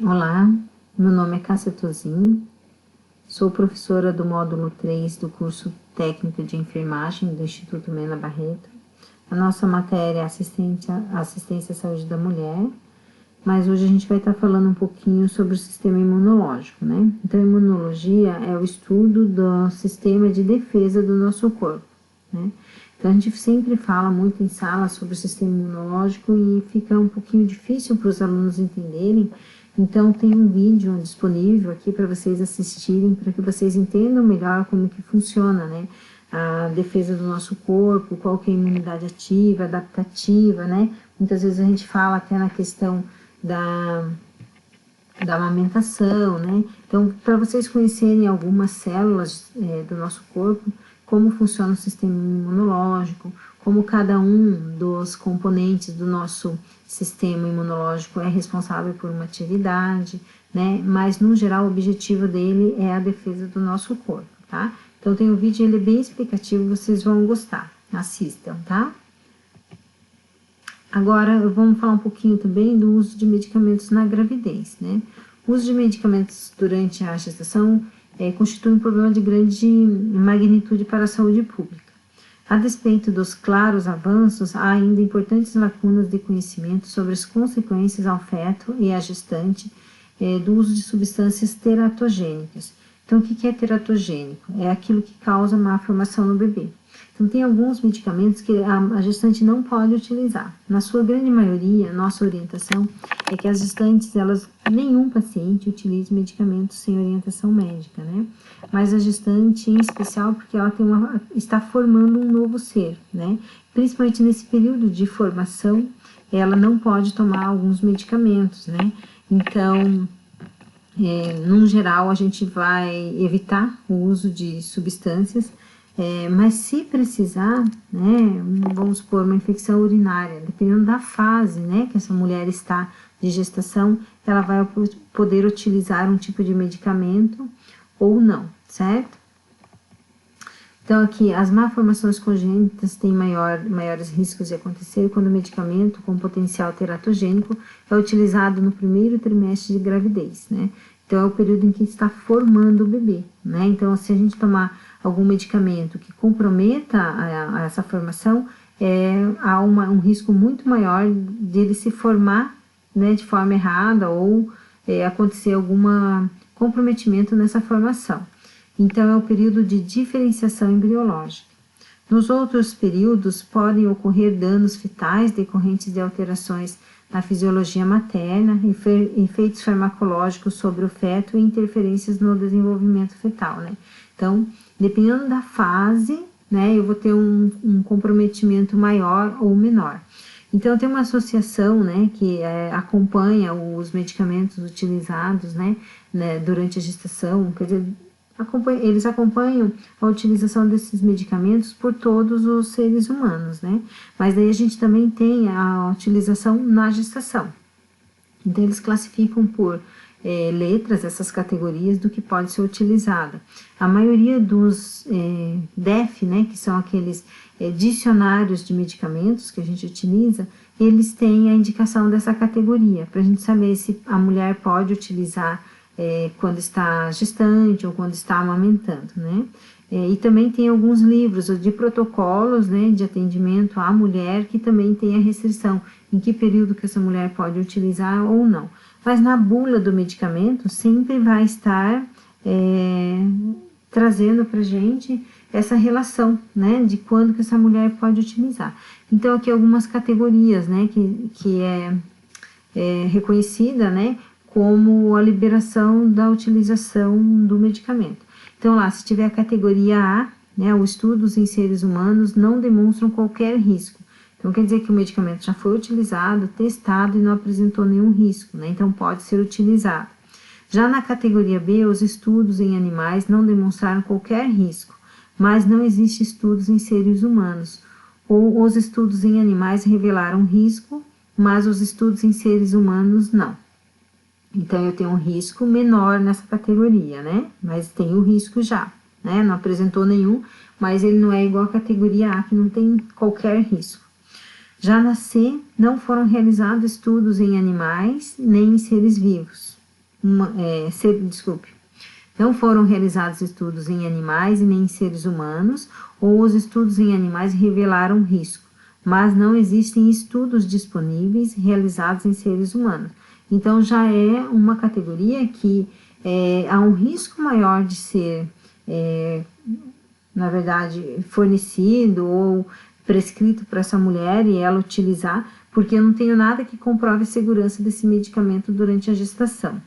Olá, meu nome é Cássia Tozin, sou professora do módulo 3 do curso técnico de enfermagem do Instituto Mena Barreto. A nossa matéria é assistência à saúde da mulher, mas hoje a gente vai estar falando um pouquinho sobre o sistema imunológico, né? Então, a imunologia é o estudo do sistema de defesa do nosso corpo, né? Então, a gente sempre fala muito em sala sobre o sistema imunológico e fica um pouquinho difícil para os alunos entenderem. Então, tem um vídeo disponível aqui para vocês assistirem, para que vocês entendam melhor como que funciona, né? A defesa do nosso corpo, qual que é a imunidade ativa, adaptativa, né? Muitas vezes a gente fala até na questão da amamentação, né? Então, para vocês conhecerem algumas células do nosso corpo, como funciona o sistema imunológico, como cada um dos componentes do nosso sistema imunológico é responsável por uma atividade, né? Mas, no geral, o objetivo dele é a defesa do nosso corpo, tá? Então, tem um vídeo, ele é bem explicativo, vocês vão gostar. Assistam, tá? Agora, vamos falar um pouquinho também do uso de medicamentos na gravidez, né? O uso de medicamentos durante a gestação constitui um problema de grande magnitude para a saúde pública. A despeito dos claros avanços, há ainda importantes lacunas de conhecimento sobre as consequências ao feto e à gestante do uso de substâncias teratogênicas. Então, o que é teratogênico? É aquilo que causa má formação no bebê. Então, tem alguns medicamentos que a gestante não pode utilizar. Na sua grande maioria, nossa orientação é que as gestantes, nenhum paciente utilize medicamentos sem orientação médica, né? Mas a gestante, em especial, porque ela está formando um novo ser, né? Principalmente nesse período de formação, ela não pode tomar alguns medicamentos, né? Então, no geral, a gente vai evitar o uso de substâncias, mas se precisar, né, vamos supor, uma infecção urinária, dependendo da fase, né, que essa mulher está de gestação, ela vai poder utilizar um tipo de medicamento ou não, certo? Então, aqui, as malformações congênitas têm maiores riscos de acontecer quando o medicamento com potencial teratogênico é utilizado no primeiro trimestre de gravidez, né? Então, é o período em que está formando o bebê, né? Então, se a gente tomar algum medicamento que comprometa essa formação, há um risco muito maior de ele se formar, né, de forma errada ou acontecer algum comprometimento nessa formação. Então, é o período de diferenciação embriológica. Nos outros períodos, podem ocorrer danos fetais decorrentes de alterações na fisiologia materna, efeitos farmacológicos sobre o feto e interferências no desenvolvimento fetal, né? Então, dependendo da fase, né, eu vou ter um comprometimento maior ou menor. Então, tem uma associação, né, que acompanha os medicamentos utilizados, né, durante a gestação, quer dizer, eles acompanham a utilização desses medicamentos por todos os seres humanos, né? Mas daí a gente também tem a utilização na gestação. Então, eles classificam por letras, essas categorias do que pode ser utilizado. A maioria dos DEF, né, que são aqueles dicionários de medicamentos que a gente utiliza, eles têm a indicação dessa categoria, para a gente saber se a mulher pode utilizar quando está gestante ou quando está amamentando, né? E também tem alguns livros de protocolos, né, de atendimento à mulher que também tem a restrição em que período que essa mulher pode utilizar ou não. Mas na bula do medicamento sempre vai estar trazendo para a gente essa relação, né, de quando que essa mulher pode utilizar. Então aqui algumas categorias, né, que é reconhecida, né, como a liberação da utilização do medicamento. Então, lá, se tiver a categoria A, né, os estudos em seres humanos não demonstram qualquer risco. Então, quer dizer que o medicamento já foi utilizado, testado e não apresentou nenhum risco, né? Então, pode ser utilizado. Já na categoria B, os estudos em animais não demonstraram qualquer risco, mas não existem estudos em seres humanos. Ou os estudos em animais revelaram risco, mas os estudos em seres humanos não. Então, eu tenho um risco menor nessa categoria, né? Mas tem o risco já, né? Não apresentou nenhum, mas ele não é igual à categoria A, que não tem qualquer risco. Já na C, não foram realizados estudos em animais nem em seres vivos. não foram realizados estudos em animais e nem em seres humanos, ou os estudos em animais revelaram risco, mas não existem estudos disponíveis realizados em seres humanos. Então já é uma categoria que há um risco maior de ser, na verdade, fornecido ou prescrito para essa mulher e ela utilizar, porque eu não tenho nada que comprove a segurança desse medicamento durante a gestação.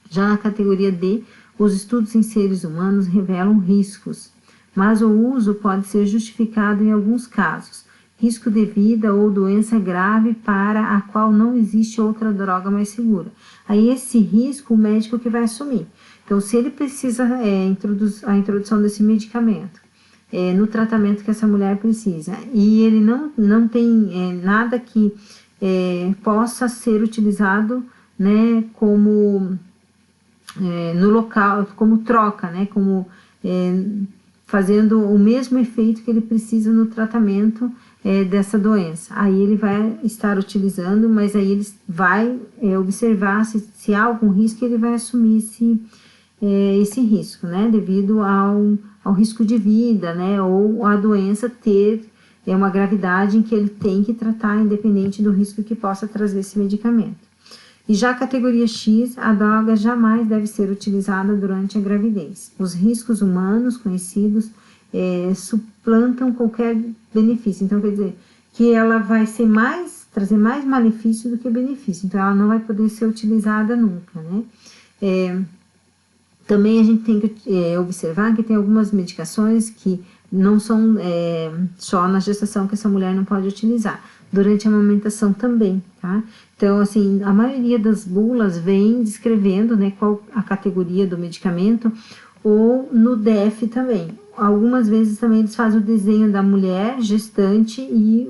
Já na categoria D, os estudos em seres humanos revelam riscos, mas o uso pode ser justificado em alguns casos. Risco de vida ou doença grave para a qual não existe outra droga mais segura. Aí esse risco o médico que vai assumir. Então, se ele precisa a introdução desse medicamento no tratamento que essa mulher precisa e ele não tem nada que possa ser utilizado, né, como no local, como troca, né, como fazendo o mesmo efeito que ele precisa no tratamento dessa doença. Aí ele vai estar utilizando, mas aí ele vai observar se há algum risco, ele vai assumir esse risco, né, devido ao risco de vida, né, ou a doença ter uma gravidade em que ele tem que tratar, independente do risco que possa trazer esse medicamento. E já a categoria X, a droga jamais deve ser utilizada durante a gravidez. Os riscos humanos conhecidos suplantam qualquer benefício. Então, quer dizer, que ela vai trazer mais malefício do que benefício. Então, ela não vai poder ser utilizada nunca, né? Também a gente tem que observar que tem algumas medicações que não são só na gestação que essa mulher não pode utilizar, durante a amamentação também, tá? Então, assim, a maioria das bulas vem descrevendo, né, qual a categoria do medicamento, ou no DF também. Algumas vezes também eles fazem o desenho da mulher gestante e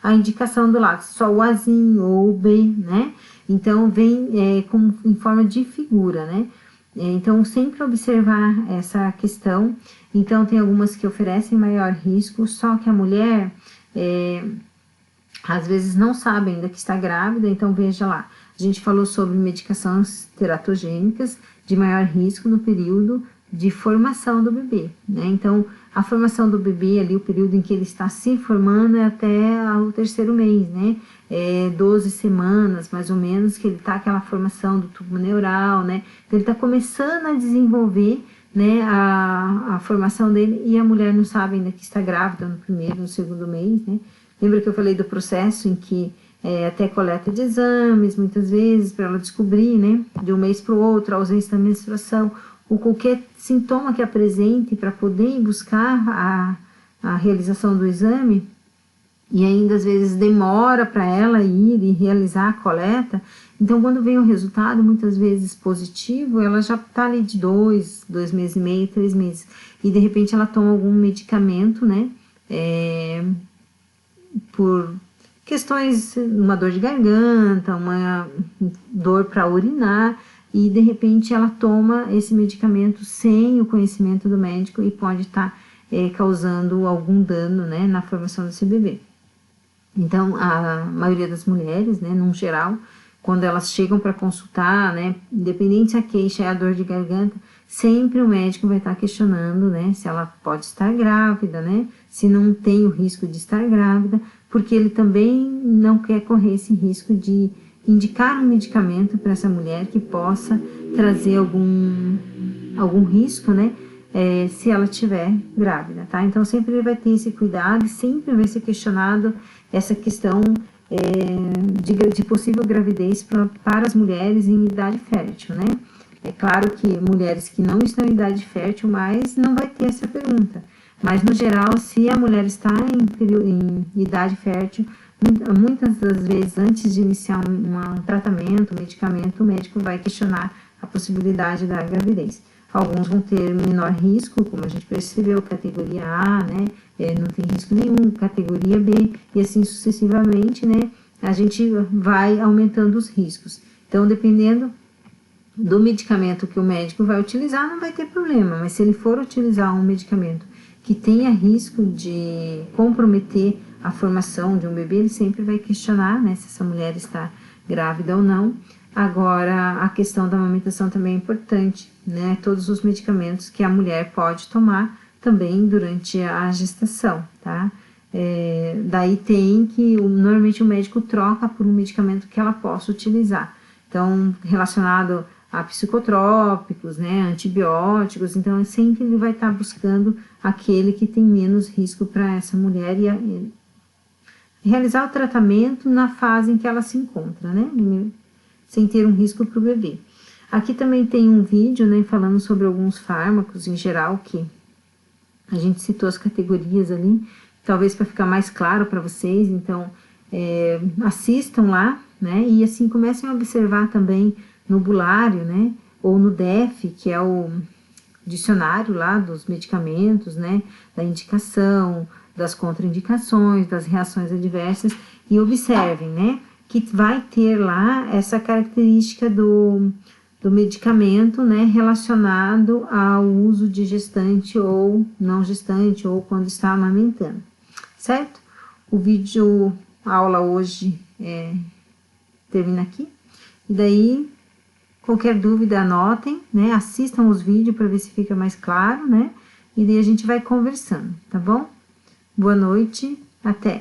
a indicação do lado, só o Azinho ou o B, né? Então, vem como em forma de figura, né? Então, sempre observar essa questão. Então, tem algumas que oferecem maior risco, só que a mulher, às vezes, não sabe ainda que está grávida. Então, veja lá, a gente falou sobre medicações teratogênicas de maior risco no período de formação do bebê, né? Então, a formação do bebê ali, o período em que ele está se formando é até o 3º mês, né? 12 semanas, mais ou menos, que ele está aquela formação do tubo neural, né? Então, ele está começando a desenvolver, né, a formação dele, e a mulher não sabe ainda que está grávida no 1º, no 2º mês, né? Lembra que eu falei do processo em que até coleta de exames, muitas vezes, para ela descobrir, né, de um mês para o outro, a ausência da menstruação, ou qualquer sintoma que apresente para poder buscar a realização do exame, e ainda às vezes demora para ela ir e realizar a coleta. Então, quando vem o resultado, muitas vezes positivo, ela já está ali de 2 meses e meio, 3 meses, e de repente ela toma algum medicamento, né, por questões, uma dor de garganta, uma dor para urinar, e de repente ela toma esse medicamento sem o conhecimento do médico e pode estar causando algum dano, né, na formação desse bebê. Então, a maioria das mulheres, né, num geral, quando elas chegam para consultar, né, independente se a queixa é a dor de garganta, sempre o médico vai estar questionando, né, se ela pode estar grávida, né, se não tem o risco de estar grávida, porque ele também não quer correr esse risco de indicar um medicamento para essa mulher que possa trazer algum risco, né, se ela estiver grávida, tá? Então, sempre ele vai ter esse cuidado e sempre vai ser questionado essa questão de possível gravidez para as mulheres em idade fértil, né? É claro que mulheres que não estão em idade fértil, mas não vai ter essa pergunta. Mas, no geral, se a mulher está em idade fértil, muitas das vezes, antes de iniciar um tratamento, um medicamento, o médico vai questionar a possibilidade da gravidez. Alguns vão ter menor risco, como a gente percebeu, categoria A, né? Não tem risco nenhum, categoria B, e assim sucessivamente, né? A gente vai aumentando os riscos. Então, dependendo do medicamento que o médico vai utilizar, não vai ter problema, mas se ele for utilizar um medicamento que tenha risco de comprometer a formação de um bebê, ele sempre vai questionar, né, se essa mulher está grávida ou não. Agora, a questão da amamentação também é importante, né? Todos os medicamentos que a mulher pode tomar também durante a gestação, tá? Daí tem que, normalmente o médico troca por um medicamento que ela possa utilizar. Então, relacionado a psicotrópicos, né, antibióticos, então sempre ele vai estar buscando aquele que tem menos risco para essa mulher e realizar o tratamento na fase em que ela se encontra, né, sem ter um risco para o bebê. Aqui também tem um vídeo, né, falando sobre alguns fármacos em geral, que a gente citou as categorias ali, talvez para ficar mais claro para vocês, então assistam lá, né, e assim comecem a observar também no bulário, né, ou no DEF, que é o dicionário lá dos medicamentos, né, da indicação, das contraindicações, das reações adversas, e observem, né, que vai ter lá essa característica do medicamento, né, relacionado ao uso de gestante ou não gestante, ou quando está amamentando, certo? O vídeo aula hoje termina aqui, e daí qualquer dúvida anotem, né, assistam os vídeos para ver se fica mais claro, né, e daí a gente vai conversando, tá bom? Boa noite, até!